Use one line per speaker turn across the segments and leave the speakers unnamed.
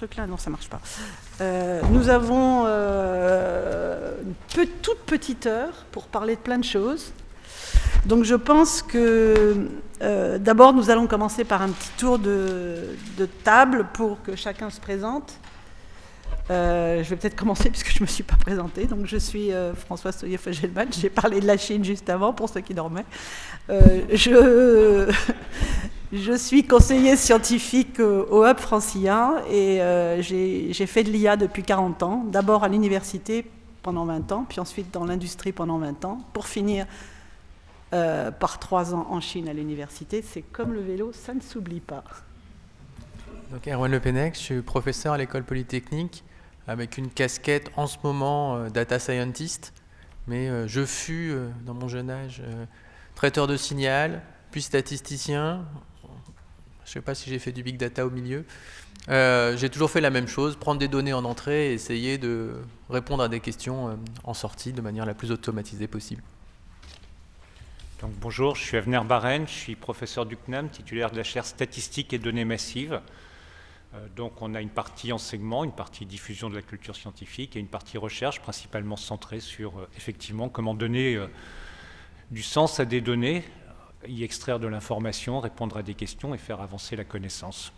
truc-là? Non, ça marche pas. Nous avons une toute petite heure pour parler de plein de choses. Donc je pense que d'abord nous allons commencer par un petit tour de table pour que chacun se présente. Je vais peut-être commencer puisque je ne me suis pas présentée. Donc je suis Françoise Soyer-Fogelman. J'ai parlé de la Chine juste avant pour ceux qui dormaient. Je suis conseiller scientifique au Hub Francillien et j'ai fait de l'IA depuis 40 ans. D'abord à l'université pendant 20 ans, puis ensuite dans l'industrie pendant 20 ans, pour finir par 3 ans en Chine à l'université. C'est comme le vélo, ça ne s'oublie pas.
Donc Erwan Le Pennec, je suis professeur à l'école polytechnique avec une casquette en ce moment data scientist, mais je fus dans mon jeune âge traiteur de signal, puis statisticien. Je ne sais pas si j'ai fait du big data au milieu. J'ai toujours fait la même chose, prendre des données en entrée et essayer de répondre à des questions en sortie de manière la plus automatisée possible.
Donc, bonjour, je suis Avner Baren, je suis professeur du CNAM, titulaire de la chaire Statistique et données massives. Donc on a une partie enseignement, une partie diffusion de la culture scientifique et une partie recherche, principalement centrée sur effectivement comment donner du sens à des données, y extraire de l'information, répondre à des questions et faire avancer la connaissance.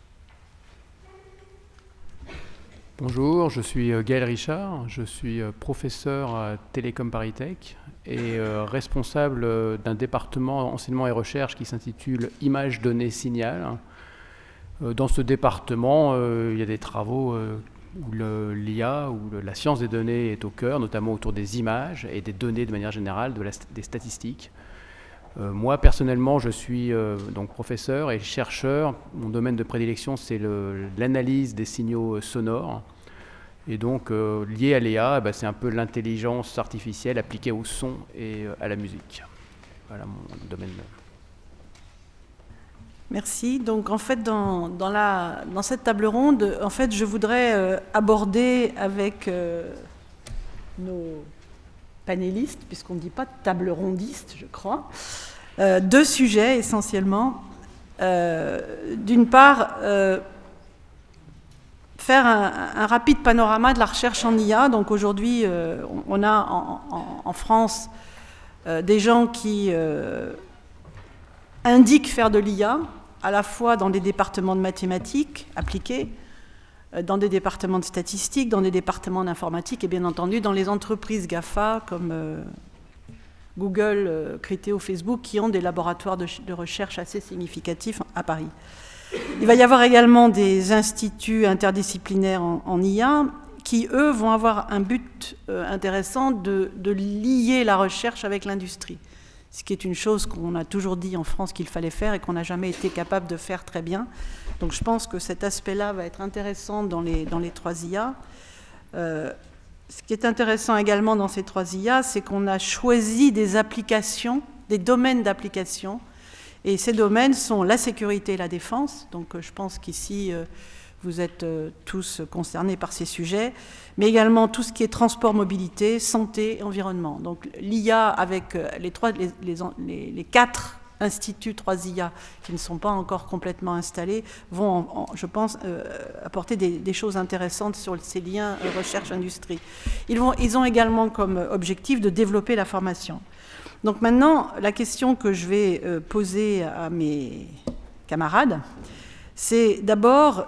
Bonjour, je suis Gaël Richard, je suis professeur à Télécom ParisTech et responsable d'un département enseignement et recherche qui s'intitule Images, données, signal. Dans ce département, il y a des travaux où l'IA, où la science des données est au cœur, notamment autour des images et des données de manière générale, des statistiques. Moi, personnellement, je suis donc professeur et chercheur. Mon domaine de prédilection, c'est l'analyse des signaux sonores. Et donc, lié à l'IA, c'est un peu l'intelligence artificielle appliquée au son et à la musique. Voilà mon domaine.
Merci. Donc, en fait, dans cette table ronde, en fait, je voudrais aborder avec nos panélistes, puisqu'on ne dit pas table rondiste, je crois, 2 sujets essentiellement. D'une part, faire un rapide panorama de la recherche en IA. Donc aujourd'hui, on a en France des gens qui indiquent faire de l'IA, à la fois dans des départements de mathématiques appliquées, dans des départements de statistiques, dans des départements d'informatique et bien entendu dans les entreprises GAFA comme Google, Criteo, Facebook qui ont des laboratoires de recherche assez significatifs à Paris. Il va y avoir également des instituts interdisciplinaires en IA qui, eux, vont avoir un but intéressant de lier la recherche avec l'industrie. Ce qui est une chose qu'on a toujours dit en France qu'il fallait faire et qu'on n'a jamais été capable de faire très bien. Donc je pense que cet aspect-là va être intéressant dans les 3 IA. Ce qui est intéressant également dans ces 3 IA, c'est qu'on a choisi des applications, des domaines d'application. Et ces domaines sont la sécurité et la défense. Donc je pense qu'ici, vous êtes tous concernés par ces sujets, mais également tout ce qui est transport, mobilité, santé, environnement. Donc l'IA avec les 4 instituts 3 IA qui ne sont pas encore complètement installés vont, je pense, apporter des choses intéressantes sur ces liens recherche-industrie. Ils ont également comme objectif de développer la formation. Donc maintenant, la question que je vais poser à mes camarades, c'est d'abord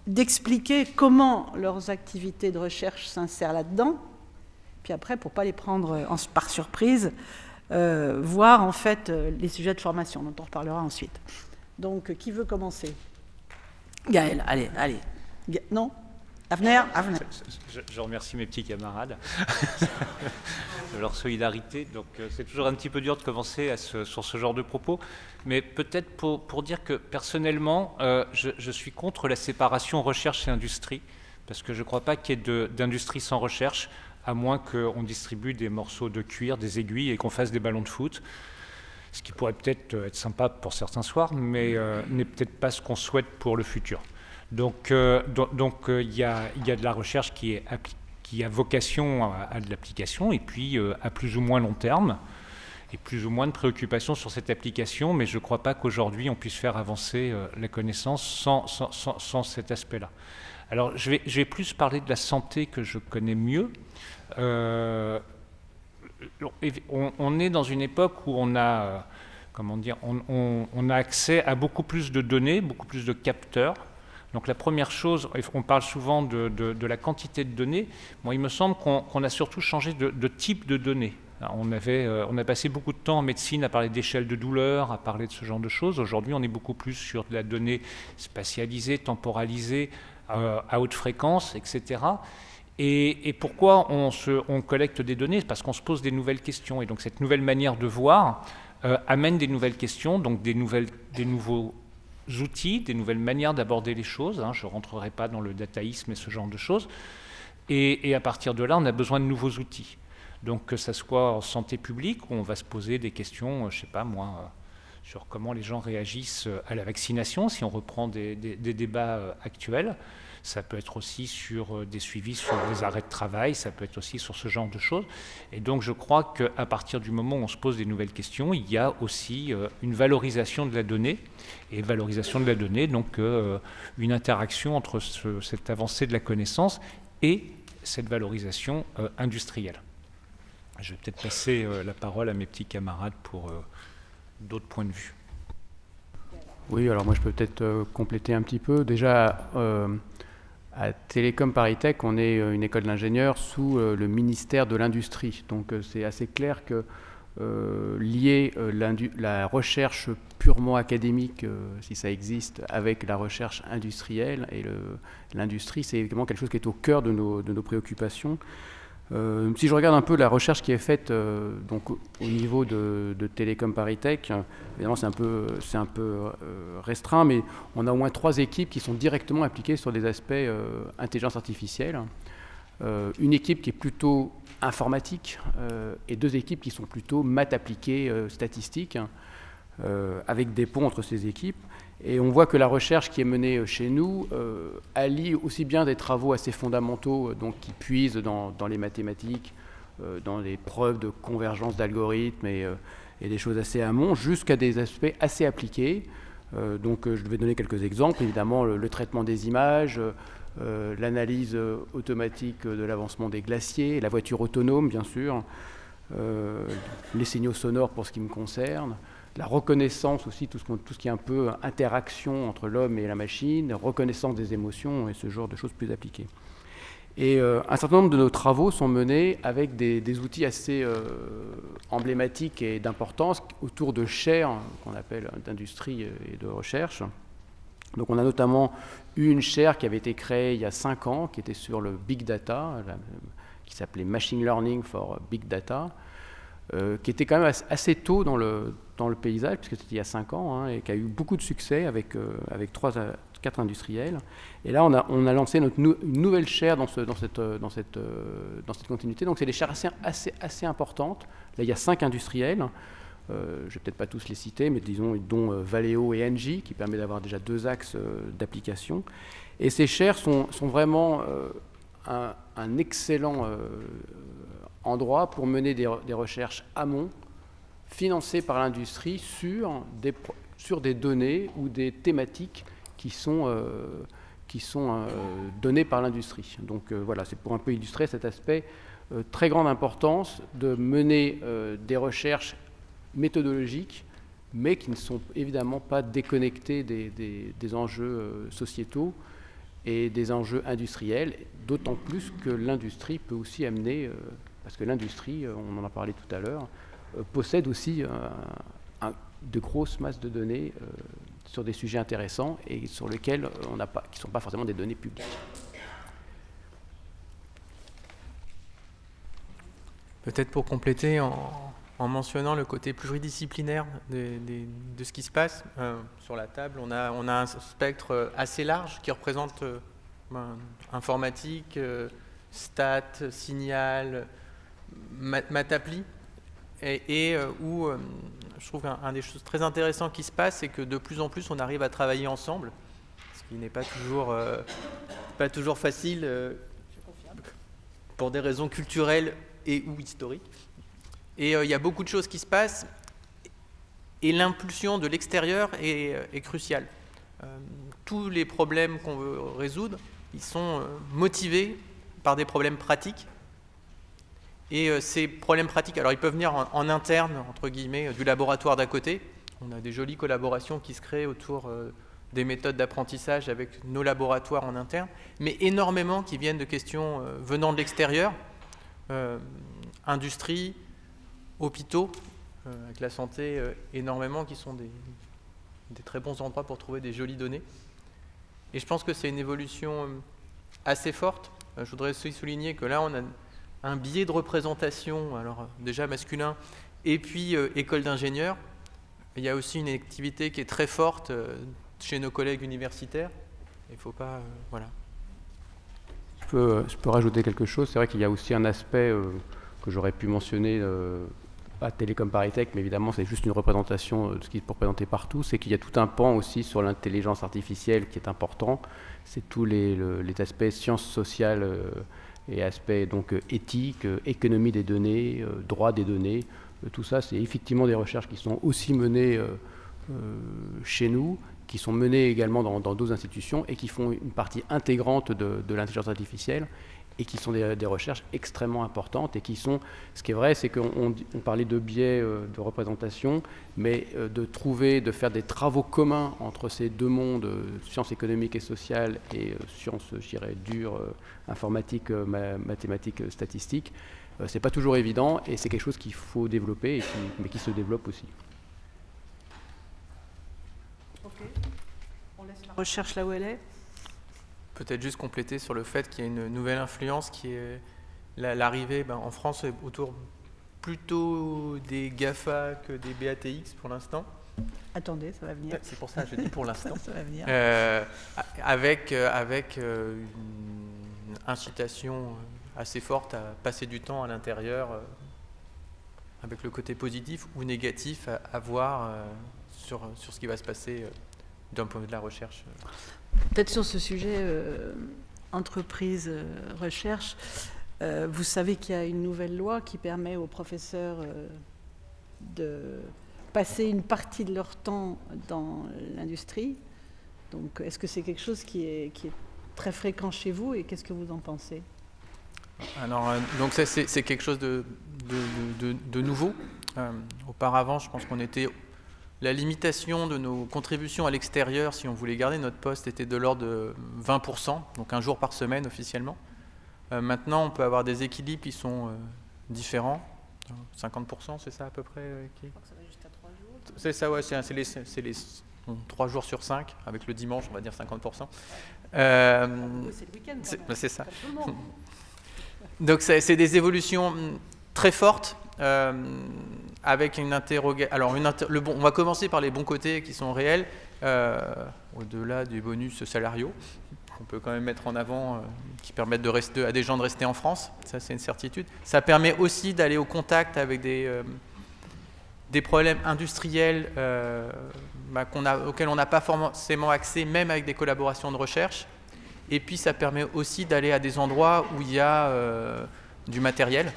d'expliquer comment leurs activités de recherche s'insèrent là-dedans, puis après, pour ne pas les prendre par surprise, voir en fait les sujets de formation, dont on reparlera ensuite. Donc, qui veut commencer? Gaël, allez. Non? Avner.
Je remercie mes petits camarades de leur solidarité. Donc, c'est toujours un petit peu dur de commencer sur ce genre de propos. Mais peut-être pour dire que personnellement, je suis contre la séparation recherche et industrie, parce que je ne crois pas qu'il y ait d'industrie sans recherche, à moins qu'on distribue des morceaux de cuir, des aiguilles et qu'on fasse des ballons de foot. Ce qui pourrait peut-être être sympa pour certains soirs, mais n'est peut-être pas ce qu'on souhaite pour le futur. Donc, il y a de la recherche qui a vocation à de l'application, et puis à plus ou moins long terme. et plus ou moins de préoccupations sur cette application, mais je ne crois pas qu'aujourd'hui on puisse faire avancer la connaissance sans cet aspect-là. Alors je vais plus parler de la santé que je connais mieux. On est dans une époque où on a accès à beaucoup plus de données, beaucoup plus de capteurs. Donc la première chose, on parle souvent de la quantité de données. Moi, il me semble qu'on a surtout changé de type de données. On a passé beaucoup de temps en médecine à parler d'échelle de douleur, à parler de ce genre de choses. Aujourd'hui, on est beaucoup plus sur de la donnée spatialisée, temporalisée, à haute fréquence, etc. Et pourquoi on collecte des données? Parce qu'on se pose des nouvelles questions. Et donc cette nouvelle manière de voir amène des nouvelles questions, donc des nouveaux outils, des nouvelles manières d'aborder les choses. Je ne rentrerai pas dans le dataïsme et ce genre de choses. Et à partir de là, on a besoin de nouveaux outils. Donc que ça soit en santé publique, où on va se poser des questions, je ne sais pas moi, sur comment les gens réagissent à la vaccination, si on reprend des débats actuels. Ça peut être aussi sur des suivis sur les arrêts de travail, ça peut être aussi sur ce genre de choses. Et donc je crois qu'à partir du moment où on se pose des nouvelles questions, il y a aussi une valorisation de la donnée. Et valorisation de la donnée, donc une interaction entre cette avancée de la connaissance et cette valorisation industrielle. Je vais peut-être passer la parole à mes petits camarades pour d'autres points de vue.
Oui, alors moi je peux peut-être compléter un petit peu. Déjà, à Télécom ParisTech, on est une école d'ingénieurs sous le ministère de l'Industrie. Donc c'est assez clair que lier la recherche purement académique, si ça existe, avec la recherche industrielle, et l'industrie, c'est évidemment quelque chose qui est au cœur de nos préoccupations. Si je regarde un peu la recherche qui est faite donc au niveau de Télécom ParisTech, évidemment c'est un peu restreint, mais on a au moins 3 équipes qui sont directement impliquées sur des aspects intelligence artificielle. Une équipe qui est plutôt informatique et 2 équipes qui sont plutôt maths appliquées, statistiques, avec des ponts entre ces équipes. Et on voit que la recherche qui est menée chez nous allie aussi bien des travaux assez fondamentaux, donc qui puisent dans les mathématiques, dans les preuves de convergence d'algorithmes et des choses assez amont, jusqu'à des aspects assez appliqués. Donc je vais donner quelques exemples. Évidemment, le traitement des images, l'analyse automatique de l'avancement des glaciers, la voiture autonome, bien sûr, les signaux sonores pour ce qui me concerne, la reconnaissance aussi, tout ce qui est un peu interaction entre l'homme et la machine, reconnaissance des émotions et ce genre de choses plus appliquées. Et un certain nombre de nos travaux sont menés avec des outils assez emblématiques et d'importance autour de chaires qu'on appelle d'industrie et de recherche. Donc on a notamment une chaire qui avait été créée il y a 5 ans, qui était sur le Big Data, qui s'appelait Machine Learning for Big Data, qui était quand même assez tôt dans le paysage, puisque c'était il y a 5 ans, et qui a eu beaucoup de succès avec 4 industriels. Et là, on a lancé une nouvelle chaire dans cette continuité. Donc, c'est des chaires assez importantes. Là, il y a 5 industriels. Je ne vais peut-être pas tous les citer, mais disons, dont Valeo et Engie, qui permet d'avoir déjà 2 axes d'application. Et ces chaires sont vraiment un excellent endroit pour mener des recherches amont, financées par l'industrie sur des données ou des thématiques qui sont données par l'industrie. Donc voilà, c'est pour un peu illustrer cet aspect très grande importance de mener des recherches méthodologiques, mais qui ne sont évidemment pas déconnectées des enjeux sociétaux et des enjeux industriels, d'autant plus que l'industrie peut aussi amener, parce que l'industrie, on en a parlé tout à l'heure, possède aussi de grosses masses de données sur des sujets intéressants et sur lesquels qui ne sont pas forcément des données publiques.
Peut-être pour compléter en mentionnant le côté pluridisciplinaire de ce qui se passe. Sur la table, on a un spectre assez large qui représente informatique, stats, signal, matappli, et où je trouve qu'un des choses très intéressantes qui se passe, c'est que de plus en plus on arrive à travailler ensemble, ce qui n'est pas toujours facile pour des raisons culturelles et ou historiques. Et il y a beaucoup de choses qui se passent, et l'impulsion de l'extérieur est cruciale. Tous les problèmes qu'on veut résoudre, ils sont motivés par des problèmes pratiques. Et ces problèmes pratiques, alors ils peuvent venir en interne, entre guillemets, du laboratoire d'à côté. On a des jolies collaborations qui se créent autour des méthodes d'apprentissage avec nos laboratoires en interne, mais énormément qui viennent de questions venant de l'extérieur, industrie, hôpitaux, avec la santé, énormément, qui sont des très bons endroits pour trouver des jolies données. Et je pense que c'est une évolution assez forte. Je voudrais aussi souligner que là, on a un biais de représentation, alors déjà masculin, et puis école d'ingénieurs. Il y a aussi une activité qui est très forte chez nos collègues universitaires. Il ne faut pas... voilà.
Je peux rajouter quelque chose. C'est vrai qu'il y a aussi un aspect que j'aurais pu mentionner à Télécom ParisTech, mais évidemment c'est juste une représentation de ce qui est présenté partout, c'est qu'il y a tout un pan aussi sur l'intelligence artificielle qui est important. C'est tous les aspects sciences sociales et aspects donc éthiques, économie des données, droit des données. Tout ça, c'est effectivement des recherches qui sont aussi menées chez nous, qui sont menées également dans d'autres institutions et qui font une partie intégrante de l'intelligence artificielle et qui sont des recherches extrêmement importantes et qui sont, ce qui est vrai, c'est qu'on parlait de biais de représentation, mais de faire des travaux communs entre ces deux mondes, sciences économiques et sociales et sciences, je dirais, dures, informatiques, mathématiques, statistiques, c'est pas toujours évident et c'est quelque chose qu'il faut développer, mais qui se développe aussi.
Ok. On laisse la recherche là où elle est.
Peut-être juste compléter sur le fait qu'il y a une nouvelle influence qui est l'arrivée en France autour plutôt des GAFA que des BATX pour l'instant.
Attendez, ça va venir.
C'est pour ça que je dis pour l'instant.
Ça va venir.
Avec une incitation assez forte à passer du temps à l'intérieur, avec le côté positif ou négatif à voir sur ce qui va se passer d'un point de vue de la recherche.
Peut-être sur ce sujet, entreprise, recherche, vous savez qu'il y a une nouvelle loi qui permet aux professeurs de passer une partie de leur temps dans l'industrie. Donc, est-ce que c'est quelque chose qui est très fréquent chez vous et qu'est-ce que vous en pensez ?
Alors, donc ça, c'est quelque chose de nouveau. Auparavant, je pense qu'on était... La limitation de nos contributions à l'extérieur, si on voulait garder notre poste, était de l'ordre de 20%, donc un jour par semaine officiellement. Maintenant, on peut avoir des équilibres qui sont différents. 50%, c'est ça à peu près
Je crois que ça va jusqu'à 3 jours.
C'est ça, ouais, c'est les 3 jours sur 5, avec le dimanche, on va dire 50%.
C'est le week-end.
C'est ça.
Comme tout le monde.
Donc c'est des évolutions très fortes. Avec une interrogation. Alors, on va commencer par les bons côtés qui sont réels, au-delà des bonus salariaux, qu'on peut quand même mettre en avant, qui permettent à des gens de rester en France. Ça, c'est une certitude. Ça permet aussi d'aller au contact avec des problèmes industriels auxquels on n'a pas forcément accès, même avec des collaborations de recherche. Et puis, ça permet aussi d'aller à des endroits où il y a du matériel,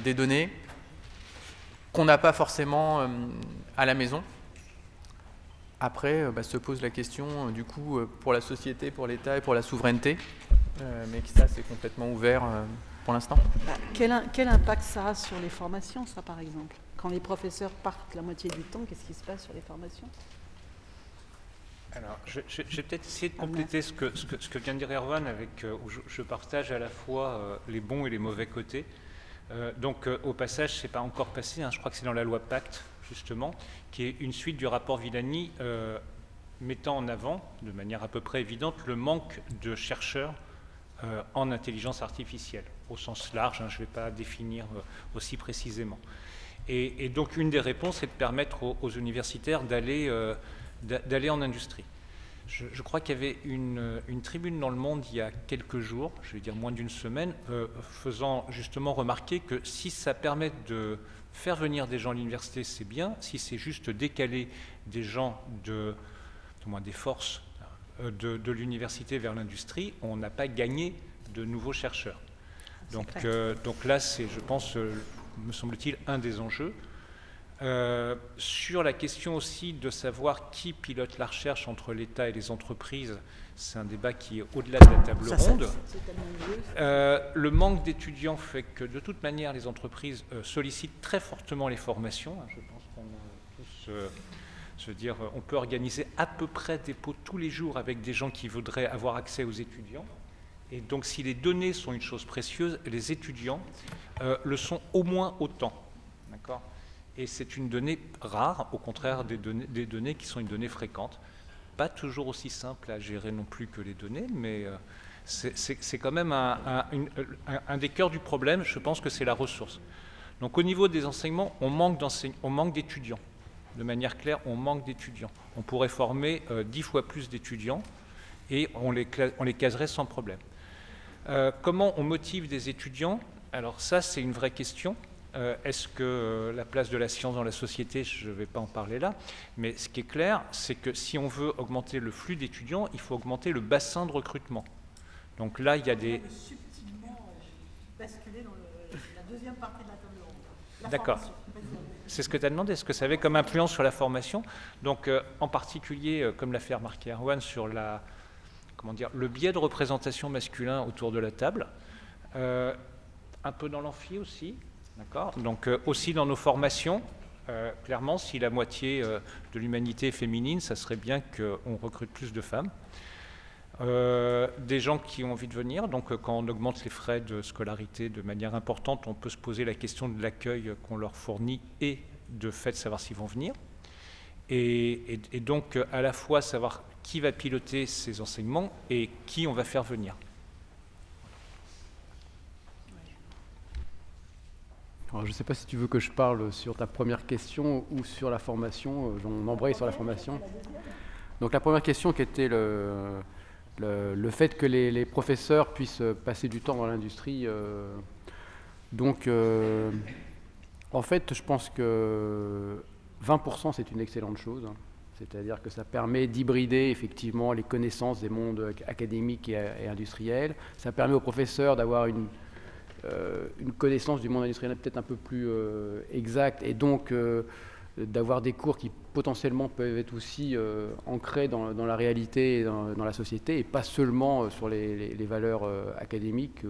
des données, qu'on n'a pas forcément à la maison. Après, se pose la question, du coup, pour la société, pour l'État et pour la souveraineté. Mais ça, c'est complètement ouvert pour l'instant.
Quel impact ça a sur les formations, ça, par exemple ? Quand les professeurs partent la moitié du temps, qu'est-ce qui se passe sur les formations ?
Alors, je vais peut-être essayer de compléter ce que vient de dire Erwan, où je partage à la fois les bons et les mauvais côtés. Donc, au passage, ce n'est pas encore passé, je crois que c'est dans la loi Pacte, justement, qui est une suite du rapport Villani mettant en avant, de manière à peu près évidente, le manque de chercheurs en intelligence artificielle, au sens large, je ne vais pas définir aussi précisément. Et donc, une des réponses est de permettre aux universitaires d'aller en industrie. Je crois qu'il y avait une tribune dans Le Monde il y a quelques jours, je vais dire moins d'une semaine, faisant justement remarquer que si ça permet de faire venir des gens à l'université, c'est bien. Si c'est juste décaler des gens, du moins des forces de l'université vers l'industrie, on n'a pas gagné de nouveaux chercheurs. Donc là, c'est, je pense, me semble-t-il, un des enjeux. Sur la question aussi de savoir qui pilote la recherche entre l'État et les entreprises, c'est un débat qui est au-delà de la table ronde. Le manque d'étudiants fait que de toute manière les entreprises sollicitent très fortement les formations. Je pense qu'on a tous, on peut organiser à peu près des pots tous les jours avec des gens qui voudraient avoir accès aux étudiants. Et donc si les données sont une chose précieuse, les étudiants le sont au moins autant. D'accord ? Et c'est une donnée rare, au contraire des données qui sont une donnée fréquente. Pas toujours aussi simple à gérer non plus que les données, mais c'est quand même un des cœurs du problème. Je pense que c'est la ressource. Donc au niveau des enseignements, on manque d'étudiants. De manière claire, on manque d'étudiants. On pourrait former 10 fois plus d'étudiants et on les caserait sans problème. Comment on motive des étudiants? Alors ça, c'est une vraie question. Est-ce que la place de la science dans la société, je ne vais pas en parler là, mais ce qui est clair, c'est que si on veut augmenter le flux d'étudiants, il faut augmenter le bassin de recrutement. Donc là, il y a des...
Subtilement basculer dans la deuxième partie de la table ronde.
D'accord. C'est ce que tu as demandé, ce que ça avait comme influence sur la formation. Donc en particulier, comme l'a fait remarquer Erwan, sur le biais de représentation masculin autour de la table, un peu dans l'amphi aussi. D'accord. Donc aussi dans nos formations, clairement, si la moitié de l'humanité est féminine, ça serait bien qu'on recrute plus de femmes. Des gens qui ont envie de venir, donc quand on augmente les frais de scolarité de manière importante, on peut se poser la question de l'accueil qu'on leur fournit et de fait de savoir s'ils vont venir. Et donc à la fois savoir qui va piloter ces enseignements et qui on va faire venir.
Alors, je ne sais pas si tu veux que je parle sur ta première question ou sur la formation. On embraye sur la formation. Donc la première question qui était le fait que les professeurs puissent passer du temps dans l'industrie. En fait, je pense que 20% c'est une excellente chose. C'est-à-dire que ça permet d'hybrider effectivement les connaissances des mondes académiques et industriels. Ça permet aux professeurs d'avoir une connaissance du monde industriel peut-être un peu plus exacte et donc d'avoir des cours qui potentiellement peuvent être aussi ancrés dans la réalité et dans la société et pas seulement sur les valeurs académiques.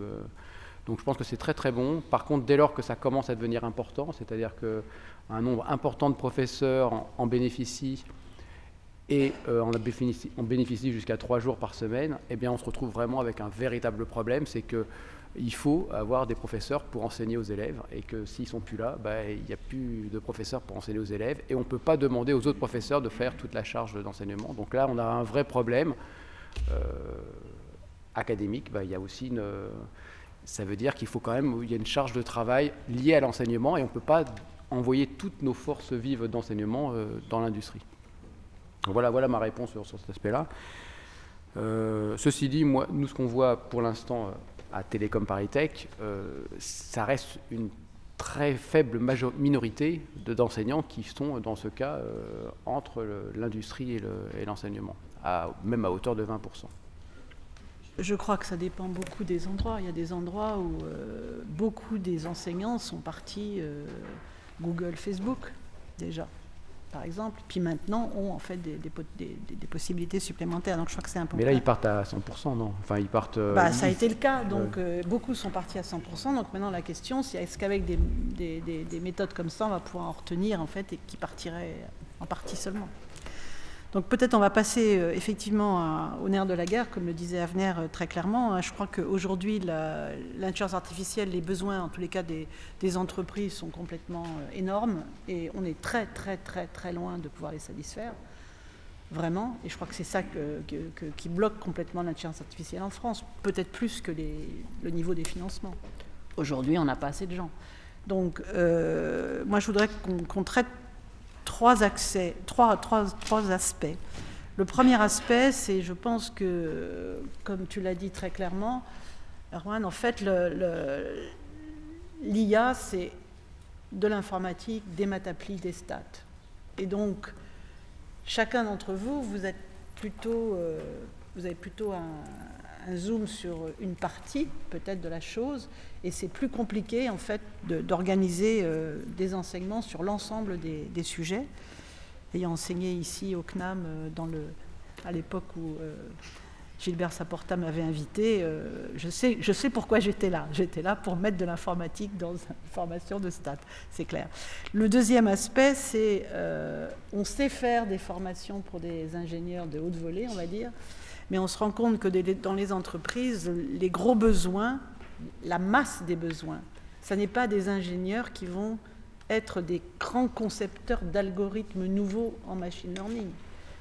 Donc je pense que c'est très très bon. Par contre, dès lors que ça commence à devenir important, c'est-à-dire qu'un nombre important de professeurs en bénéficient et on bénéficie jusqu'à 3 jours par semaine, eh bien on se retrouve vraiment avec un véritable problème, c'est que il faut avoir des professeurs pour enseigner aux élèves et que s'ils ne sont plus là, il n'y a plus de professeurs pour enseigner aux élèves et on ne peut pas demander aux autres professeurs de faire toute la charge d'enseignement. Donc là, on a un vrai problème académique. Il y a aussi ça veut dire qu'il faut quand même, il y a une charge de travail liée à l'enseignement et on ne peut pas envoyer toutes nos forces vives d'enseignement dans l'industrie. Donc voilà ma réponse sur cet aspect-là. Ceci dit, nous, ce qu'on voit pour l'instant à Télécom Paris Tech, ça reste une très faible minorité d'enseignants qui sont dans ce cas entre l'industrie et l'enseignement, même à hauteur de 20%.
Je crois que ça dépend beaucoup des endroits. Il y a des endroits où beaucoup des enseignants sont partis Google, Facebook déjà, par exemple, puis maintenant ont en fait des possibilités supplémentaires. Donc je crois que c'est important.
Mais là, ils partent à 100%, non? Enfin, ils partent.
Ça a été le cas. Donc beaucoup sont partis à 100%. Donc maintenant, la question, c'est est-ce qu'avec des méthodes comme ça, on va pouvoir en retenir en fait et qui partiraient en partie seulement. Donc peut-être on va passer effectivement au nerf de la guerre, comme le disait Avner très clairement. Je crois qu'aujourd'hui, l'intelligence artificielle, les besoins, en tous les cas des entreprises, sont complètement énormes et on est très très très très loin de pouvoir les satisfaire, vraiment. Et je crois que c'est ça qui bloque complètement l'intelligence artificielle en France, peut-être plus que le niveau des financements. Aujourd'hui, on n'a pas assez de gens. Donc moi, je voudrais qu'on traite trois aspects. Le premier aspect, c'est, je pense que, comme tu l'as dit très clairement, Erwan, en fait, l'IA, c'est de l'informatique, des maths appliquées, des stats. Et donc, chacun d'entre vous, vous avez plutôt un zoom sur une partie peut-être de la chose, et c'est plus compliqué en fait d'organiser des enseignements sur l'ensemble des sujets. Ayant enseigné ici au CNAM à l'époque où Gilbert Saporta m'avait invité, je sais pourquoi j'étais là. J'étais là pour mettre de l'informatique dans une formation de stats, c'est clair. Le deuxième aspect, c'est on sait faire des formations pour des ingénieurs de haute volée, on va dire, mais on se rend compte que dans les entreprises, les gros besoins, la masse des besoins, ça n'est pas des ingénieurs qui vont être des grands concepteurs d'algorithmes nouveaux en machine learning.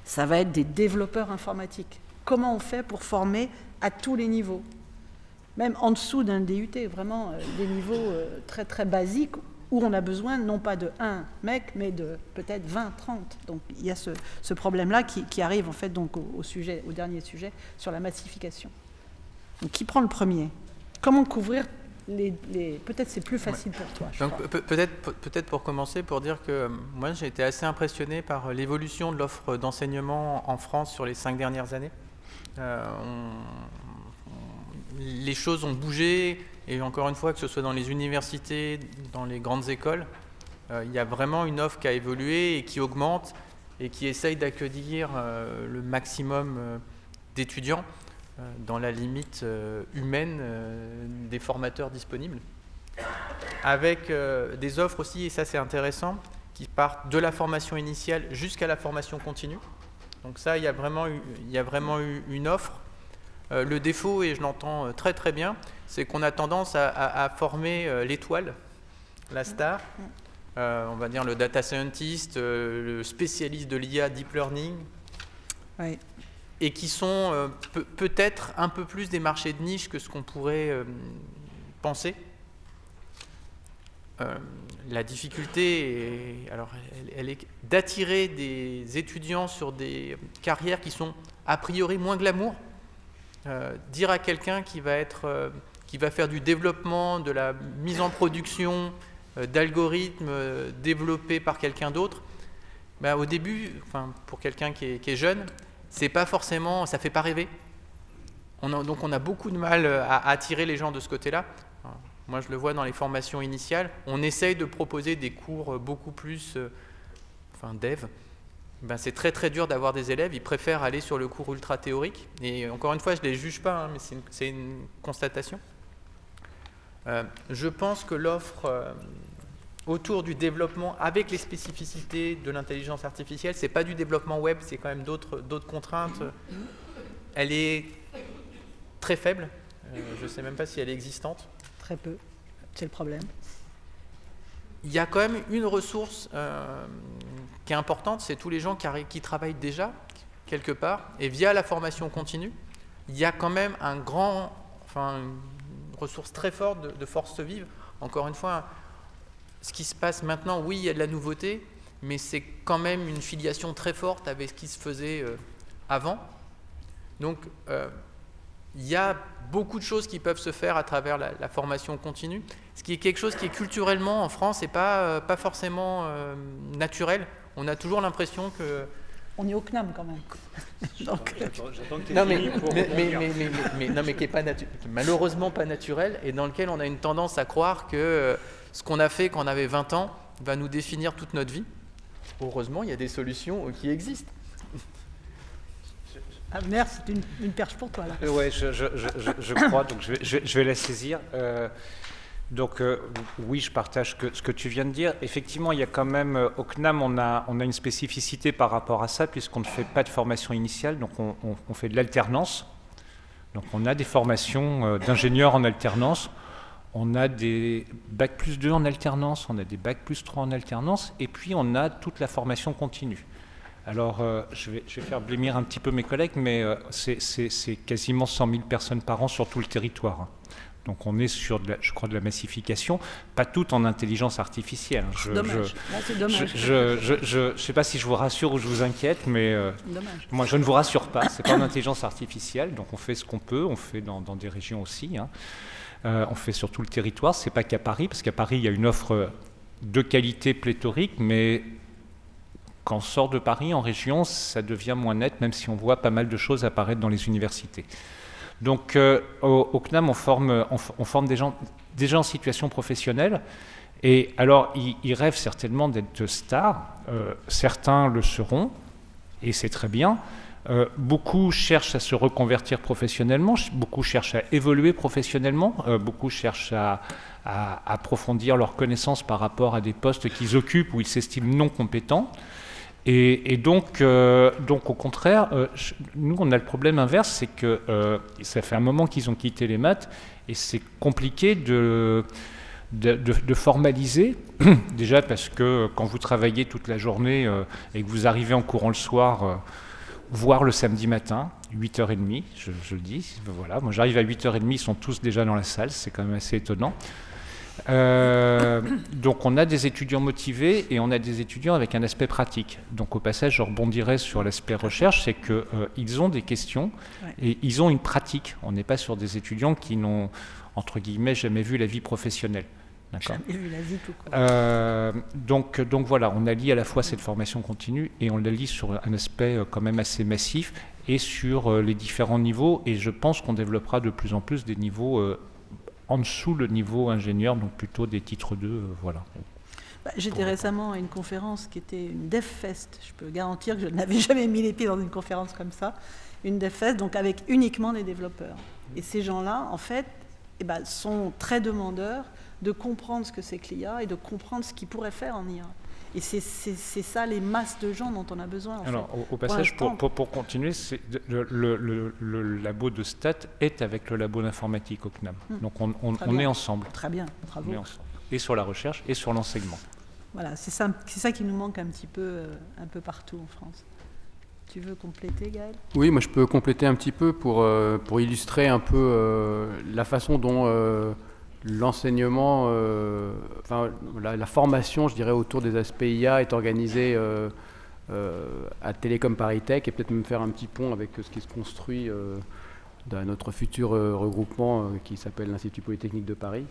Ça va être des développeurs informatiques. Comment on fait pour former à tous les niveaux, même en dessous d'un DUT, vraiment des niveaux très très basiques où on a besoin non pas de un mec, mais de peut-être 20, 30. Donc il y a ce problème-là qui arrive en fait donc au dernier sujet sur la massification. Donc qui prend le premier? Comment couvrir peut-être c'est plus facile pour toi.
Donc peut-être pour commencer, pour dire que moi j'ai été assez impressionné par l'évolution de l'offre d'enseignement en France sur les 5 dernières années. Les choses ont bougé, et encore une fois, que ce soit dans les universités, dans les grandes écoles, il y a vraiment une offre qui a évolué et qui augmente et qui essaye d'accueillir le maximum d'étudiants dans la limite humaine des formateurs disponibles, avec des offres aussi, et ça c'est intéressant, qui partent de la formation initiale jusqu'à la formation continue. Donc ça, il y a vraiment eu une offre. Le défaut, et je l'entends très très bien, c'est qu'on a tendance à former l'étoile, la star, on va dire le data scientist, le spécialiste de l'IA deep learning,
oui.
Et qui sont peut-être un peu plus des marchés de niche que ce qu'on pourrait penser. La difficulté, elle est d'attirer des étudiants sur des carrières qui sont a priori moins glamour. Dire à quelqu'un qui va faire du développement, de la mise en production d'algorithmes développés par quelqu'un d'autre, au début, pour quelqu'un qui est jeune, c'est pas forcément, ça fait pas rêver. Donc on a beaucoup de mal à attirer les gens de ce côté-là. Moi, je le vois dans les formations initiales. On essaye de proposer des cours beaucoup plus dev. C'est très très dur d'avoir des élèves. Ils préfèrent aller sur le cours ultra théorique. Et encore une fois, je ne les juge pas, mais c'est une constatation. Je pense que l'offre autour du développement, avec les spécificités de l'intelligence artificielle, c'est pas du développement web, c'est quand même d'autres contraintes. Elle est très faible. Je ne sais même pas si elle est existante.
Très peu, c'est le problème.
Il y a quand même une ressource qui est importante, c'est tous les gens qui travaillent déjà quelque part, et via la formation continue, il y a quand même une ressource très forte de force vive. Encore une fois, ce qui se passe maintenant, oui, il y a de la nouveauté, mais c'est quand même une filiation très forte avec ce qui se faisait avant. Donc, il y a beaucoup de choses qui peuvent se faire à travers la formation continue, ce qui est quelque chose qui est culturellement en France et pas forcément naturel. On a toujours l'impression que...
On est au CNAM quand même. Donc...
J'attends que tu
mais qui est malheureusement pas naturel, et dans lequel on a une tendance à croire que ce qu'on a fait quand on avait 20 ans va nous définir toute notre vie. Heureusement, il y a des solutions qui existent.
Ah merde, c'est une perche pour toi là.
Ouais, je crois, donc je vais la saisir. Oui, je partage ce que tu viens de dire. Effectivement, il y a quand même, au CNAM, on a une spécificité par rapport à ça, puisqu'on ne fait pas de formation initiale, donc on fait de l'alternance. Donc on a des formations d'ingénieurs en alternance, on a des Bac plus 2 en alternance, on a des Bac plus 3 en alternance, et puis on a toute la formation continue. Alors, je vais faire blêmir un petit peu mes collègues, mais c'est quasiment 100 000 personnes par an sur tout le territoire. Donc on est sur, je crois, de la massification, pas tout en intelligence artificielle.
Dommage. C'est dommage.
Je ne sais pas si je vous rassure ou je vous inquiète, mais moi je ne vous rassure pas, c'est pas en intelligence artificielle, donc on fait ce qu'on peut, on fait dans des régions aussi, on fait sur tout le territoire, c'est pas qu'à Paris, parce qu'à Paris il y a une offre de qualité pléthorique, mais quand on sort de Paris en région, ça devient moins net, même si on voit pas mal de choses apparaître dans les universités. Donc au CNAM, on forme des gens déjà en situation professionnelle. Et alors, ils rêvent certainement d'être stars. Certains le seront, et c'est très bien. Beaucoup cherchent à se reconvertir professionnellement, beaucoup cherchent à évoluer professionnellement, beaucoup cherchent à approfondir leurs connaissances par rapport à des postes qu'ils occupent où ils s'estiment non compétents. Et donc, au contraire, nous, on a le problème inverse, c'est que ça fait un moment qu'ils ont quitté les maths, et c'est compliqué de formaliser, déjà parce que quand vous travaillez toute la journée et que vous arrivez en courant le soir, voire le samedi matin, 8h30, je le dis, voilà, moi j'arrive à 8h30, ils sont tous déjà dans la salle, c'est quand même assez étonnant. Donc on a des étudiants motivés et on a des étudiants avec un aspect pratique. Donc au passage, je rebondirais sur l'aspect recherche, c'est qu'ils ont des questions et ils ont une pratique. On n'est pas sur des étudiants qui n'ont, entre guillemets, jamais vu la vie professionnelle. D'accord.
Jamais vu la vie tout court.
Donc voilà, on allie à la fois cette formation continue et on l'allie sur un aspect quand même assez massif et sur les différents niveaux. Et je pense qu'on développera de plus en plus des niveaux en dessous le niveau ingénieur, donc plutôt des titres 2, voilà.
J'étais récemment à une conférence qui était une DevFest. Je peux garantir que je n'avais jamais mis les pieds dans une conférence comme ça. Une DevFest, donc avec uniquement des développeurs. Et ces gens-là, en fait, sont très demandeurs de comprendre ce que c'est que l'IA et de comprendre ce qu'ils pourraient faire en IA. Et c'est ça les masses de gens dont on a besoin.
Alors, au passage, pour continuer, le labo de stats est avec le labo d'informatique au CNAM. Donc on est ensemble.
Très bien, bravo.
On est ensemble. Et sur la recherche et sur l'enseignement.
Voilà, c'est ça qui nous manque un petit peu, un peu partout en France. Tu veux compléter, Gaël ?
Oui, moi je peux compléter un petit peu pour illustrer un peu la façon dont l'enseignement, la formation, je dirais, autour des aspects IA est organisée à Télécom Paris Tech, et peut-être même faire un petit pont avec ce qui se construit dans notre futur regroupement qui s'appelle l'Institut Polytechnique de Paris.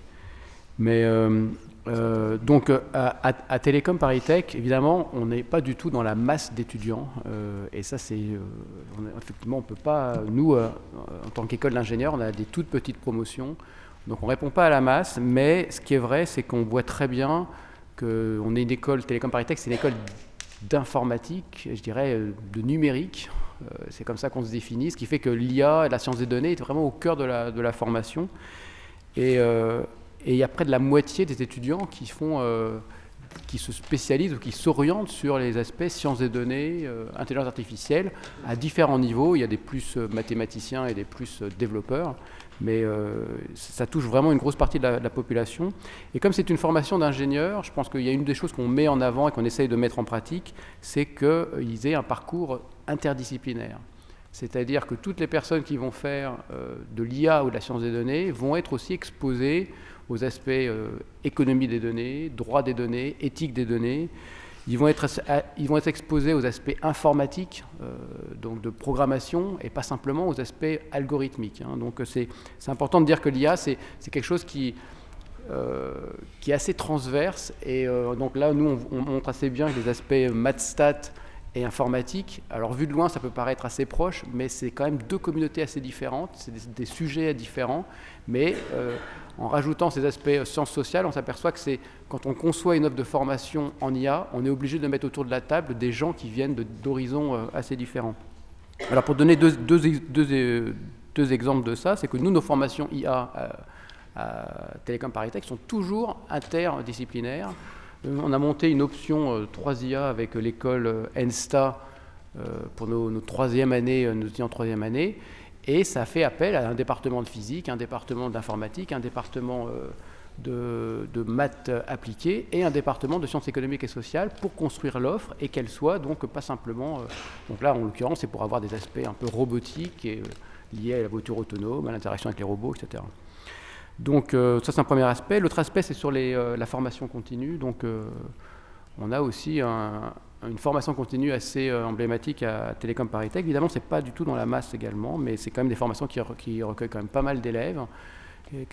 Mais donc à Télécom Paris Tech, évidemment, on n'est pas du tout dans la masse d'étudiants, et ça c'est effectivement on peut pas, nous en tant qu'école d'ingénieurs, on a des toutes petites promotions. Donc on ne répond pas à la masse, mais ce qui est vrai, c'est qu'on voit très bien qu'on est une école, Télécom Paris Tech, c'est une école d'informatique, je dirais de numérique, c'est comme ça qu'on se définit, ce qui fait que l'IA, la science des données, est vraiment au cœur de la formation. Et il y a près de la moitié des étudiants qui se spécialisent ou qui s'orientent sur les aspects sciences des données, intelligence artificielle, à différents niveaux. Il y a des plus mathématiciens et des plus développeurs. Mais ça touche vraiment une grosse partie de la population. Et comme c'est une formation d'ingénieur, je pense qu'il y a une des choses qu'on met en avant et qu'on essaye de mettre en pratique, c'est qu'ils aient un parcours interdisciplinaire. C'est-à-dire que toutes les personnes qui vont faire de l'IA ou de la science des données vont être aussi exposées aux aspects économie des données, droit des données, éthique des données. Ils vont être exposés aux aspects informatiques, donc de programmation, et pas simplement aux aspects algorithmiques. Donc c'est important de dire que l'IA, c'est quelque chose qui est assez transverse. Et donc là, nous, on montre assez bien les aspects maths-stats et informatique. Alors vu de loin, ça peut paraître assez proche, mais c'est quand même deux communautés assez différentes, c'est des sujets différents, mais en rajoutant ces aspects sciences sociales, on s'aperçoit que c'est quand on conçoit une offre de formation en IA, on est obligé de mettre autour de la table des gens qui viennent d'horizons assez différents. Alors pour donner deux exemples de ça, c'est que nous, nos formations IA à Télécom Paris Tech sont toujours interdisciplinaires. On a monté une option 3IA avec l'école ENSTA pour nos troisième année, nos étudiants en troisième année, et ça fait appel à un département de physique, un département d'informatique, un département de maths appliquées et un département de sciences économiques et sociales pour construire l'offre et qu'elle soit donc pas simplement... donc là, en l'occurrence, c'est pour avoir des aspects un peu robotiques et liés à la voiture autonome, à l'interaction avec les robots, etc. Donc ça, c'est un premier aspect. L'autre aspect, c'est sur la formation continue. Donc on a aussi une formation continue assez emblématique à Télécom Paris Tech. Évidemment, ce n'est pas du tout dans la masse également, mais c'est quand même des formations qui recueillent quand même pas mal d'élèves.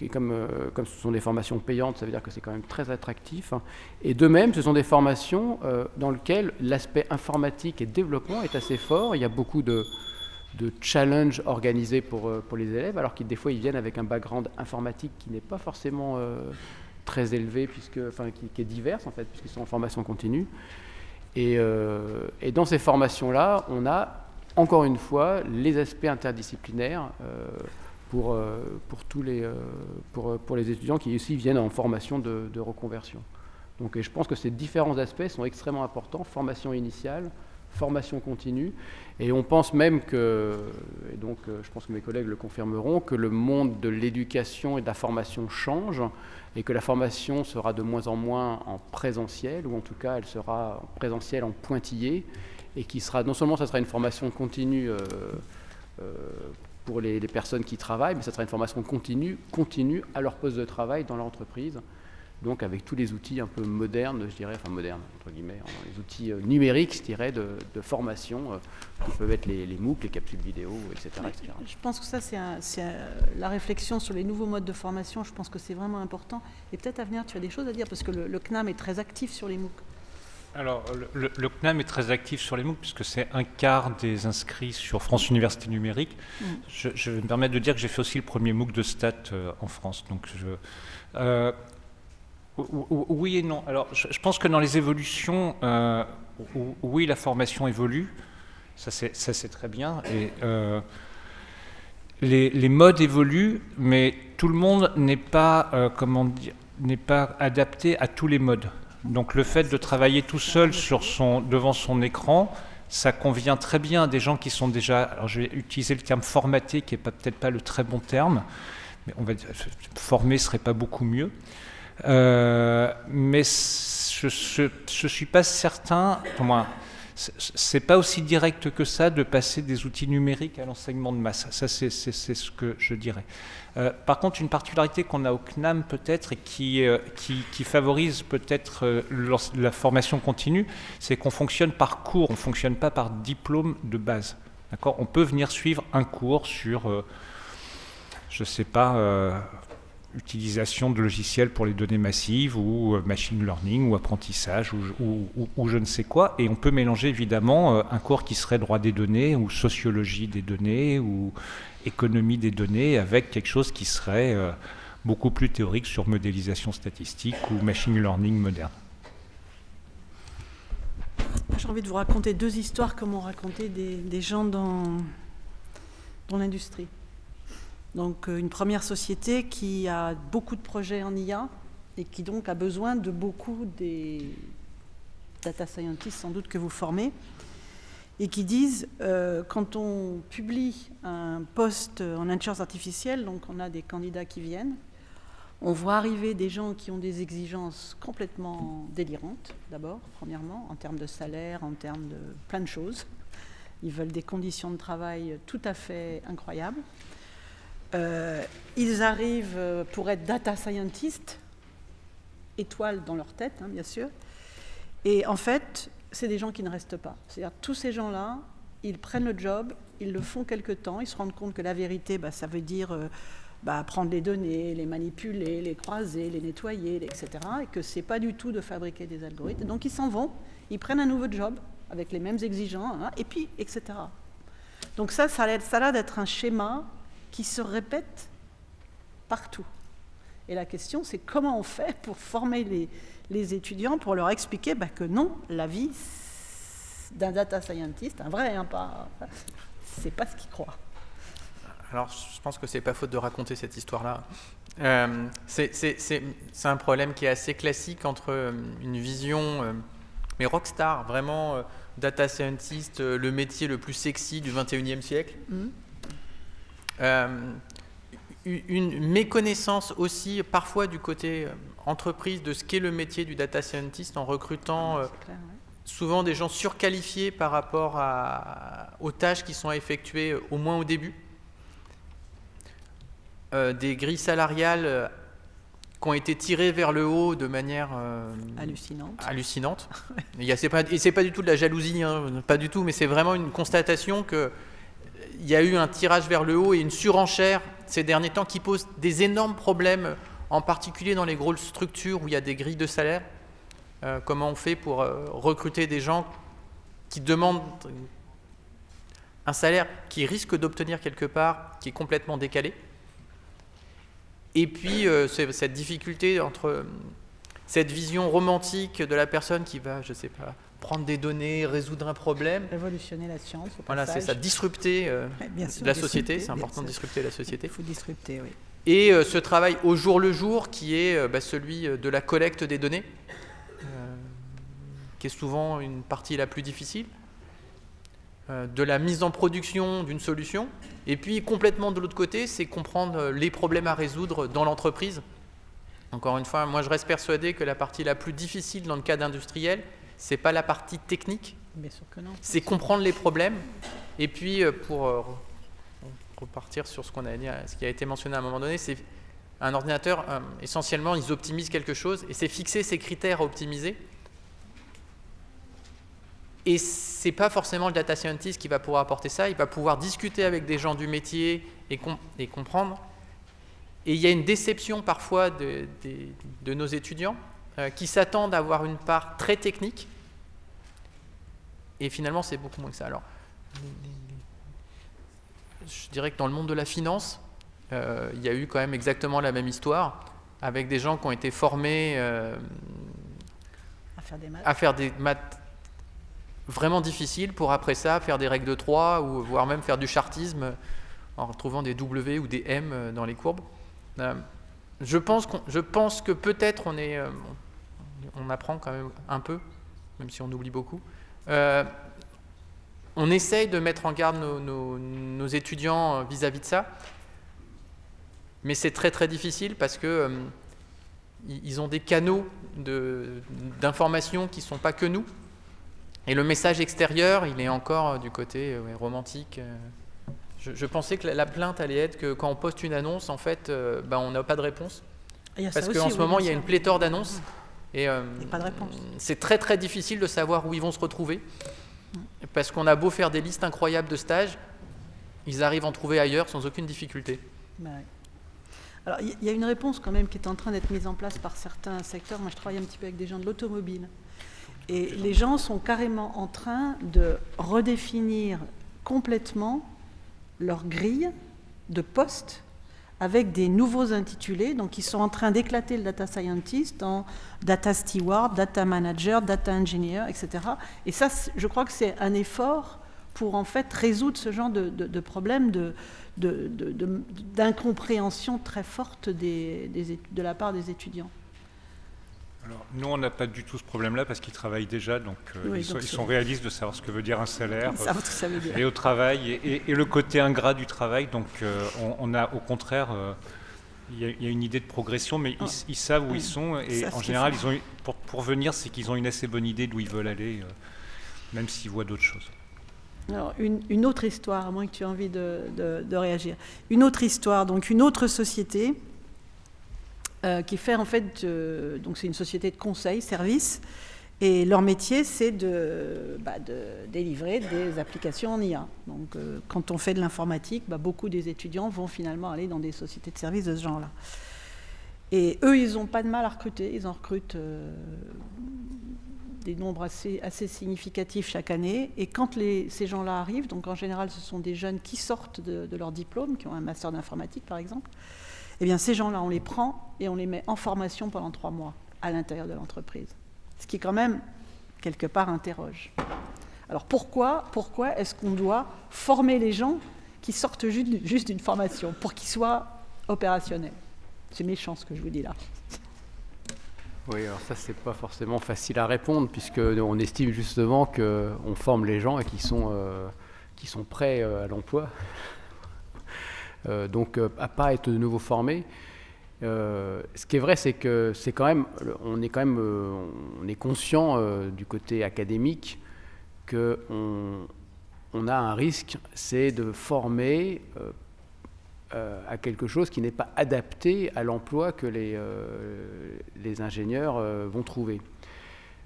Et comme ce sont des formations payantes, ça veut dire que c'est quand même très attractif. Et de même, ce sont des formations dans lesquelles l'aspect informatique et développement est assez fort. Il y a beaucoup de challenge organisé pour les élèves, alors que des fois ils viennent avec un background informatique qui n'est pas forcément très élevé, qui est divers en fait, puisqu'ils sont en formation continue. Et dans ces formations-là, on a encore une fois les aspects interdisciplinaires pour les étudiants qui aussi viennent en formation de reconversion. Donc, et je pense que ces différents aspects sont extrêmement importants, formation initiale, formation continue, et on pense même que, et donc je pense que mes collègues le confirmeront, que le monde de l'éducation et de la formation change, et que la formation sera de moins en moins en présentiel, ou en tout cas elle sera en présentiel en pointillé, et qui sera, non seulement ça sera une formation continue pour les personnes qui travaillent, mais ça sera une formation continue à leur poste de travail dans leur entreprise. Donc avec tous les outils un peu modernes, je dirais, enfin modernes, entre guillemets, les outils numériques, je dirais, de formation, qui peuvent être les MOOC, les capsules vidéo, etc. etc.
Je pense que ça, c'est la réflexion sur les nouveaux modes de formation, je pense que c'est vraiment important. Et peut-être à venir, tu as des choses à dire, parce que le CNAM est très actif sur les MOOC.
Alors, le CNAM est très actif sur les MOOC, puisque c'est un quart des inscrits sur France Université Numérique. Je vais me permettre de dire que j'ai fait aussi le premier MOOC de Stat en France. Donc, oui et non. Alors, je pense que dans les évolutions, oui, la formation évolue. Ça, c'est très bien. Et les modes évoluent, mais tout le monde n'est pas, n'est pas adapté à tous les modes. Donc, le fait de travailler tout seul devant son écran, ça convient très bien à des gens qui sont déjà... Alors, je vais utiliser le terme formaté, qui n'est peut-être pas le très bon terme, mais on va dire formé serait pas beaucoup mieux. Mais je suis pas certain, c'est pas aussi direct que ça de passer des outils numériques à l'enseignement de masse. Ça, c'est ce que je dirais. Par contre, une particularité qu'on a au CNAM peut-être et qui favorise peut-être la formation continue, c'est qu'on fonctionne par cours, on ne fonctionne pas par diplôme de base. D'accord ? On peut venir suivre un cours sur, je sais pas, utilisation de logiciels pour les données massives ou machine learning ou apprentissage ou je ne sais quoi, et on peut mélanger évidemment un cours qui serait droit des données ou sociologie des données ou économie des données avec quelque chose qui serait beaucoup plus théorique sur modélisation statistique ou machine learning moderne.
J'ai envie de vous raconter deux histoires comme ont raconté des gens dans l'industrie. Donc une première société qui a beaucoup de projets en IA et qui donc a besoin de beaucoup des data scientists sans doute que vous formez et qui disent quand on publie un post en intelligence artificielle, donc on a des candidats qui viennent, on voit arriver des gens qui ont des exigences complètement délirantes d'abord, premièrement, en termes de salaire, en termes de plein de choses. Ils veulent des conditions de travail tout à fait incroyables. Ils arrivent pour être data scientists, étoiles dans leur tête, hein, bien sûr. Et en fait, c'est des gens qui ne restent pas. C'est-à-dire tous ces gens-là, ils prennent le job, ils le font quelque temps, ils se rendent compte que la vérité, ça veut dire prendre les données, les manipuler, les croiser, les nettoyer, etc. Et que c'est pas du tout de fabriquer des algorithmes. Donc ils s'en vont, ils prennent un nouveau job avec les mêmes exigences, hein, et puis, etc. Donc ça a l'air d'être un schéma qui se répète partout. Et la question, c'est comment on fait pour former les étudiants, pour leur expliquer que non, la vie d'un data scientist, un vrai, c'est pas ce qu'ils croient.
Alors, je pense que c'est pas faute de raconter cette histoire-là. C'est un problème qui est assez classique entre une vision, mais rockstar, vraiment data scientist, le métier le plus sexy du 21e siècle. Une méconnaissance aussi parfois du côté entreprise de ce qu'est le métier du data scientist en recrutant souvent des gens surqualifiés par rapport aux tâches qui sont effectuées au moins au début. Des grilles salariales qui ont été tirées vers le haut de manière hallucinante. C'est pas du tout de la jalousie, hein, pas du tout, mais c'est vraiment une constatation que il y a eu un tirage vers le haut et une surenchère ces derniers temps qui pose des énormes problèmes, en particulier dans les grosses structures où il y a des grilles de salaire. Comment on fait pour recruter des gens qui demandent un salaire qu'il risque d'obtenir quelque part, qui est complètement décalé. Et puis, cette difficulté entre cette vision romantique de la personne qui va, je ne sais pas, prendre des données, résoudre un problème.
Révolutionner la science.
Voilà, c'est ça, disrupter la société. C'est important de disrupter la société.
Il faut disrupter, oui.
Et ce travail au jour le jour qui est celui de la collecte des données, qui est souvent une partie la plus difficile, de la mise en production d'une solution, et puis complètement de l'autre côté, c'est comprendre les problèmes à résoudre dans l'entreprise. Encore une fois, moi je reste persuadé que la partie la plus difficile dans le cadre industriel, c'est pas la partie technique,
Bien sûr que non.
c'est comprendre les problèmes, et puis pour repartir sur ce qui a été mentionné à un moment donné, c'est un ordinateur, essentiellement, ils optimisent quelque chose, et c'est fixer ces critères à optimiser. Et ce n'est pas forcément le data scientist qui va pouvoir apporter ça, il va pouvoir discuter avec des gens du métier et comprendre. Et il y a une déception parfois de nos étudiants qui s'attendent à avoir une part très technique, et finalement c'est beaucoup moins que ça. Alors, je dirais que dans le monde de la finance, il y a eu quand même exactement la même histoire, avec des gens qui ont été formés à faire des maths vraiment difficiles pour après ça faire des règles de 3 ou voire même faire du chartisme en retrouvant des W ou des M dans les courbes. Je pense que peut-être on apprend quand même un peu, même si on oublie beaucoup. On essaye de mettre en garde nos étudiants vis-à-vis de ça, mais c'est très très difficile parce que ils ont des canaux d'information qui ne sont pas que nous. Et le message extérieur, il est encore du côté romantique. Je pensais que la plainte allait être que quand on poste une annonce, en fait, on n'a pas de réponse. Parce qu'en ce moment, il y a une pléthore d'annonces. Et
pas de réponse.
C'est très très difficile de savoir où ils vont se retrouver. Parce qu'on a beau faire des listes incroyables de stages, ils arrivent à en trouver ailleurs sans aucune difficulté.
Ouais. Alors, il y a une réponse quand même qui est en train d'être mise en place par certains secteurs. Moi, je travaille un petit peu avec des gens de l'automobile. Et les gens sont carrément en train de redéfinir complètement leur grille de postes avec des nouveaux intitulés. Donc, ils sont en train d'éclater le data scientist en data steward, data manager, data engineer, etc. Et ça, je crois que c'est un effort pour en fait résoudre ce genre de problème d'incompréhension très forte de la part des étudiants.
Alors, nous, on n'a pas du tout ce problème-là parce qu'ils travaillent déjà, donc
oui,
ils sont réalistes de savoir ce que veut dire un salaire,
ça veut dire.
et au travail, et le côté ingrat du travail. Donc, on a au contraire, il y a une idée de progression, mais ils savent où ils sont, et en général, pour venir, c'est qu'ils ont une assez bonne idée d'où ils veulent aller, même s'ils voient d'autres choses.
Alors, une autre histoire, à moins que tu aies envie de réagir. Une autre histoire, donc une autre société qui fait en fait, donc c'est une société de conseil, service, et leur métier c'est de délivrer des applications en IA. Donc quand on fait de l'informatique, beaucoup des étudiants vont finalement aller dans des sociétés de services de ce genre-là. Et eux, ils n'ont pas de mal à recruter, ils en recrutent des nombres assez significatifs chaque année. Et quand ces gens-là arrivent, donc en général ce sont des jeunes qui sortent de leur diplôme, qui ont un master d'informatique par exemple, eh bien ces gens-là, on les prend et on les met en formation pendant 3 mois à l'intérieur de l'entreprise. Ce qui quand même, quelque part, interroge. Alors pourquoi est-ce qu'on doit former les gens qui sortent juste d'une formation pour qu'ils soient opérationnels? C'est méchant ce que je vous dis là.
Oui, alors ça, c'est pas forcément facile à répondre, puisqu'on estime justement qu'on forme les gens et qu'ils sont prêts à l'emploi. Donc, à pas être de nouveau formés. Ce qui est vrai, c'est que on est conscient du côté académique qu'on a un risque, c'est de former à quelque chose qui n'est pas adapté à l'emploi que les ingénieurs vont trouver.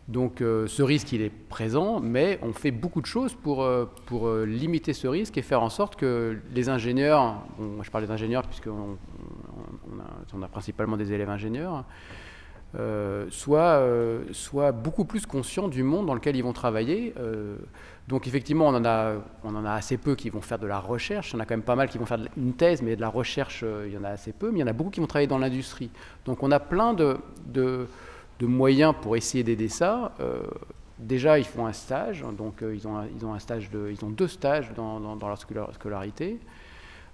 Donc ce risque, il est présent, mais on fait beaucoup de choses pour limiter ce risque et faire en sorte que les ingénieurs, moi je parle des ingénieurs puisqu'on a principalement des élèves ingénieurs, soient beaucoup plus conscients du monde dans lequel ils vont travailler. Donc effectivement, on en a assez peu qui vont faire de la recherche. Il y en a quand même pas mal qui vont faire une thèse, mais de la recherche, il y en a assez peu. Mais il y en a beaucoup qui vont travailler dans l'industrie. Donc on a plein de moyens pour essayer d'aider ça. Déjà, ils font un stage. Donc ils ont 2 stages dans leur scolarité.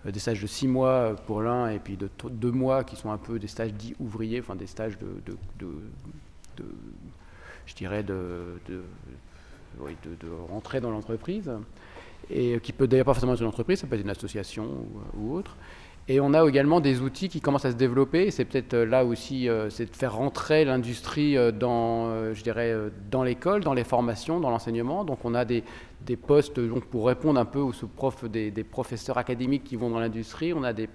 Des stages de 6 mois pour l'un et puis de 2 mois qui sont un peu des stages dits ouvriers, enfin des stages je dirais de rentrer dans l'entreprise, et qui peut d'ailleurs pas forcément être une entreprise, ça peut être une association ou autre. Et on a également des outils qui commencent à se développer. C'est peut-être là aussi, c'est de faire rentrer l'industrie dans l'école, dans les formations, dans l'enseignement. Donc on a des postes donc, pour répondre un peu aux des professeurs académiques qui vont dans l'industrie. On a des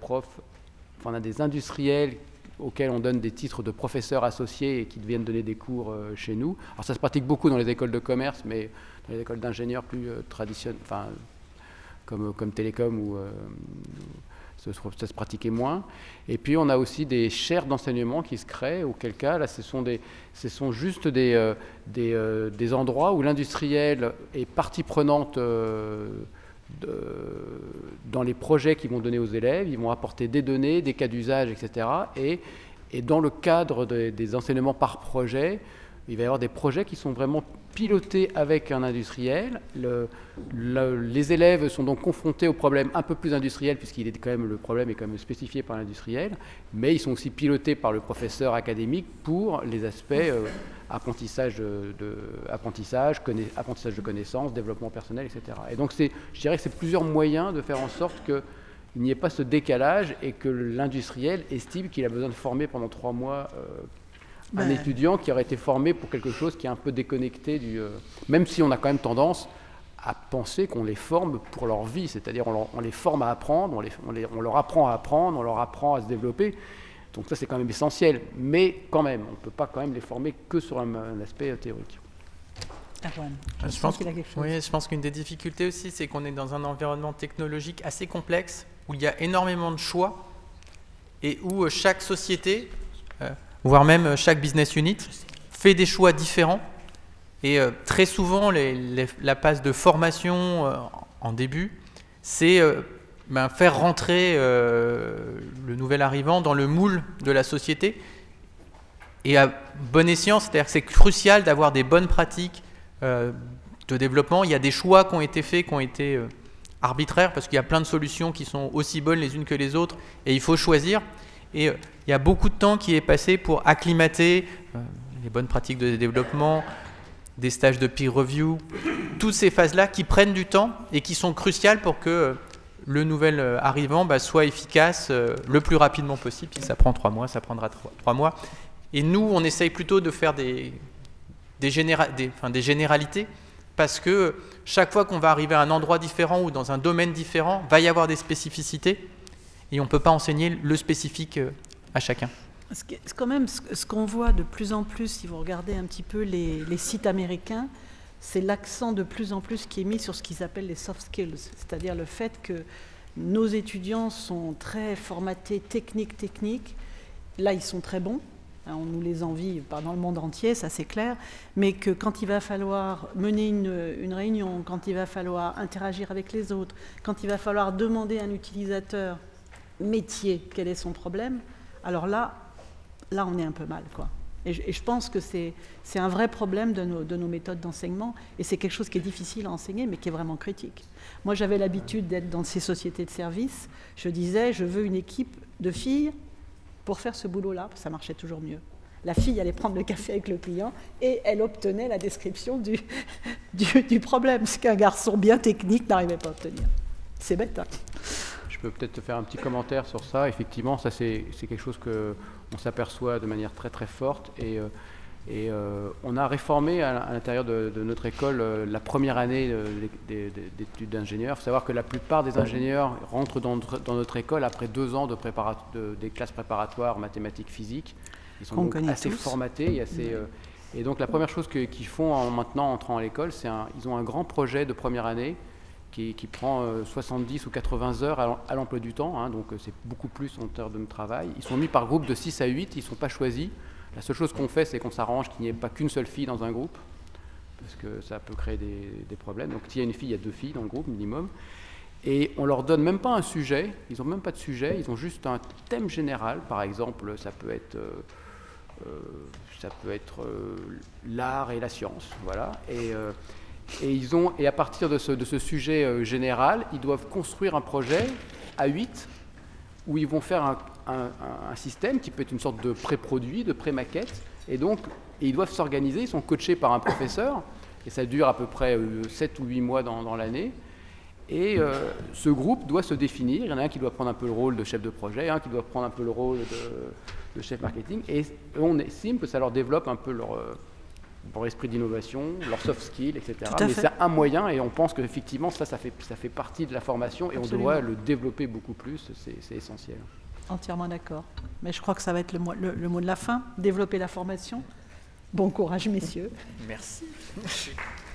industriels auxquels on donne des titres de professeurs associés et qui viennent donner des cours chez nous. Alors ça se pratique beaucoup dans les écoles de commerce, mais dans les écoles d'ingénieurs plus traditionnelles, enfin, comme Télécom ou... ça se pratiquait moins. Et puis on a aussi des chaires d'enseignement qui se créent, auquel cas là ce sont juste des endroits où l'industriel est partie prenante dans les projets qu'ils vont donner aux élèves. Ils vont apporter des données, des cas d'usage, etc. Et dans le cadre des enseignements par projet, il va y avoir des projets qui sont vraiment pilotés avec un industriel. Les élèves sont donc confrontés aux problèmes un peu plus industriels, le problème est quand même spécifié par l'industriel, mais ils sont aussi pilotés par le professeur académique pour les aspects apprentissage de connaissances, développement personnel, etc. Et donc je dirais que c'est plusieurs moyens de faire en sorte qu'il n'y ait pas ce décalage et que l'industriel estime qu'il a besoin de former pendant 3 mois un étudiant qui aurait été formé pour quelque chose qui est un peu déconnecté même si on a quand même tendance à penser qu'on les forme pour leur vie, c'est-à-dire on les forme à apprendre, on leur apprend à apprendre, on leur apprend à se développer. Donc ça c'est quand même essentiel, mais quand même, on ne peut pas quand même les former que sur un aspect théorique.
Je pense qu'une des difficultés aussi, c'est qu'on est dans un environnement technologique assez complexe, où il y a énormément de choix, et où chaque société... voire même chaque business unit, fait des choix différents. Et très souvent, la phase de formation en début, c'est faire rentrer le nouvel arrivant dans le moule de la société. Et à bon escient, c'est-à-dire que c'est crucial d'avoir des bonnes pratiques de développement. Il y a des choix qui ont été faits, qui ont été arbitraires, parce qu'il y a plein de solutions qui sont aussi bonnes les unes que les autres, et il faut choisir. Et il y a beaucoup de temps qui est passé pour acclimater les bonnes pratiques de développement, des stages de peer review, toutes ces phases-là qui prennent du temps et qui sont cruciales pour que le nouvel arrivant soit efficace le plus rapidement possible. Si ça prend 3 mois, ça prendra 3 mois. Et nous, on essaye plutôt de faire des généralités, parce que chaque fois qu'on va arriver à un endroit différent ou dans un domaine différent, va y avoir des spécificités. Et on ne peut pas enseigner le spécifique à chacun.
C'est quand même ce qu'on voit de plus en plus, si vous regardez un petit peu les sites américains, c'est l'accent de plus en plus qui est mis sur ce qu'ils appellent les soft skills, c'est-à-dire le fait que nos étudiants sont très formatés techniques. Là, ils sont très bons. On nous les envie dans le monde entier, ça c'est clair, mais que quand il va falloir mener une réunion, quand il va falloir interagir avec les autres, quand il va falloir demander à un utilisateur métier quel est son problème, alors là on est un peu mal, quoi. Et je pense que c'est un vrai problème de nos méthodes d'enseignement, et c'est quelque chose qui est difficile à enseigner, mais qui est vraiment critique. Moi, j'avais l'habitude d'être dans ces sociétés de services. Je disais, je veux une équipe de filles pour faire ce boulot-là. Ça marchait toujours mieux. La fille allait prendre le café avec le client et elle obtenait la description du problème, ce qu'un garçon bien technique n'arrivait pas à obtenir. C'est bête, hein.
Je peux peut-être te faire un petit commentaire sur ça. Effectivement, ça c'est quelque chose qu'on s'aperçoit de manière très très forte, et on a réformé à l'intérieur de notre école la première année d'études d'ingénieurs. Il faut savoir que la plupart des ingénieurs rentrent dans notre école après 2 ans des classes préparatoires mathématiques, physiques. Ils sont donc assez formatés. Et donc la première chose qu'ils font maintenant en entrant à l'école, ils ont un grand projet de première année qui prend 70 ou 80 heures à l'emploi du temps, hein, donc c'est beaucoup plus en termes de travail. Ils sont mis par groupe de 6 à 8, ils ne sont pas choisis. La seule chose qu'on fait, c'est qu'on s'arrange qu'il n'y ait pas qu'une seule fille dans un groupe, parce que ça peut créer des problèmes. Donc s'il y a une fille, il y a 2 filles dans le groupe minimum. Et on leur donne même pas un sujet, ils n'ont même pas de sujet, ils ont juste un thème général. Par exemple, ça peut être l'art et la science, voilà. Et à partir de ce sujet général, ils doivent construire un projet à 8 où ils vont faire un système qui peut être une sorte de pré-produit, de pré-maquette. Et donc, ils doivent s'organiser, ils sont coachés par un professeur, et ça dure à peu près 7 ou 8 mois dans l'année. Et ce groupe doit se définir. Il y en a un qui doit prendre un peu le rôle de chef de projet, un qui doit prendre un peu le rôle de chef marketing. Et on estime que ça leur développe un peu leur esprit d'innovation, leur soft skills, etc. Mais c'est un moyen, et on pense qu'effectivement, ça fait partie de la formation, et Absolument. On doit le développer beaucoup plus, c'est essentiel.
Entièrement d'accord. Mais je crois que ça va être le mot de la fin, développer la formation. Bon courage, messieurs.
Merci.